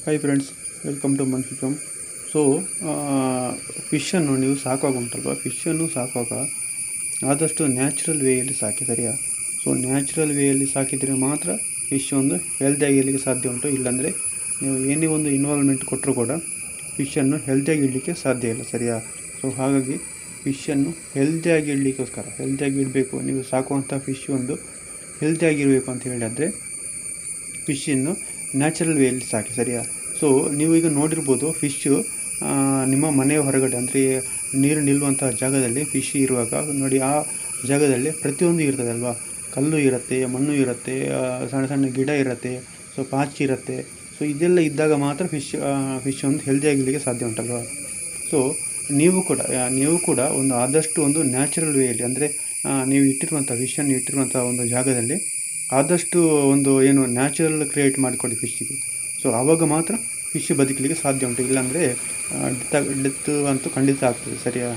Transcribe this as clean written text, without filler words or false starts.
Hi friends, welcome to ಮನ್ಫಿ farm. So ಫಿಶನ್ನು ನೀವು ಸಾಕುವಾಗ ಉಂಟಲ್ವ, ಫಿಶನ್ನು ಸಾಕುವಾಗ ಆದಷ್ಟು ನ್ಯಾಚುರಲ್ ವೇಯಲ್ಲಿ ಸಾಕಿ, ಸರಿಯಾ? ಸೊ ನ್ಯಾಚುರಲ್ ವೇಯಲ್ಲಿ ಸಾಕಿದರೆ ಮಾತ್ರ ಫಿಶ್ ಒಂದು ಹೆಲ್ದಿಯಾಗಿ ಇರಲಿಕ್ಕೆ ಸಾಧ್ಯ ಉಂಟು. ಇಲ್ಲಾಂದರೆ ನೀವು ಏನೇ ಒಂದು ಇನ್ವಾಲ್ವ್ಮೆಂಟ್ ಕೊಟ್ಟರೂ ಕೂಡ ಫಿಶನ್ನು ಹೆಲ್ದಿಯಾಗಿ ಇಡಲಿಕ್ಕೆ ಸಾಧ್ಯ ಇಲ್ಲ, ಸರಿಯಾ? ಸೊ ಹಾಗಾಗಿ ಫಿಶನ್ನು ಹೆಲ್ದಿಯಾಗಿ ಇಡಲಿಕ್ಕೋಸ್ಕರ, ಹೆಲ್ದಿಯಾಗಿ ಇಡಬೇಕು, ನೀವು ಸಾಕುವಂಥ ಫಿಶ್ ಒಂದು ಹೆಲ್ದಿಯಾಗಿರಬೇಕು ಅಂತ ಹೇಳಿದರೆ ಫಿಶನ್ನು ನ್ಯಾಚುರಲ್ ವೇಯಲ್ಲಿ ಸಾಕಿ, ಸರಿಯಾ? ಸೊ ನೀವು ಈಗ ನೋಡಿರ್ಬೋದು, ಫಿಶ್ಶು ನಿಮ್ಮ ಮನೆಯ ಹೊರಗಡೆ ಅಂದರೆ ನೀರು ನಿಲ್ಲುವಂಥ ಜಾಗದಲ್ಲಿ ಫಿಶ್ ಇರುವಾಗ ನೋಡಿ, ಆ ಜಾಗದಲ್ಲಿ ಪ್ರತಿಯೊಂದು ಇರ್ತದೆ ಅಲ್ವಾ. ಕಲ್ಲು ಇರುತ್ತೆ, ಮಣ್ಣು ಇರುತ್ತೆ, ಸಣ್ಣ ಸಣ್ಣ ಗಿಡ ಇರುತ್ತೆ, ಸೊ ಪಾಚಿ ಇರುತ್ತೆ. ಸೊ ಇದೆಲ್ಲ ಇದ್ದಾಗ ಮಾತ್ರ ಫಿಶ್ ಒಂದು ಹೆಲ್ದಿಯಾಗಿರಲಿಕ್ಕೆ ಸಾಧ್ಯ ಉಂಟಲ್ವ. ಸೊ ನೀವು ಕೂಡ ಒಂದು ಆದಷ್ಟು ಒಂದು ನ್ಯಾಚುರಲ್ ವೇಯಲ್ಲಿ, ಅಂದರೆ ನೀವು ಇಟ್ಟಿರುವಂಥ ಫಿಶನ್ನು ಇಟ್ಟಿರುವಂಥ ಒಂದು ಜಾಗದಲ್ಲಿ ಆದಷ್ಟು ಒಂದು ಏನು ನ್ಯಾಚುರಲ್ ಕ್ರಿಯೇಟ್ ಮಾಡಿಕೊಡಿ ಫಿಶ್ಶಿಗೆ. ಸೊ ಆವಾಗ ಮಾತ್ರ ಫಿಶ್ ಬದುಕಲಿಕ್ಕೆ ಸಾಧ್ಯ ಉಂಟು. ಇಲ್ಲಾಂದರೆ ಡೆತ್ ಅಂತೂ ಖಂಡಿತ ಆಗ್ತದೆ, ಸರಿಯಾ?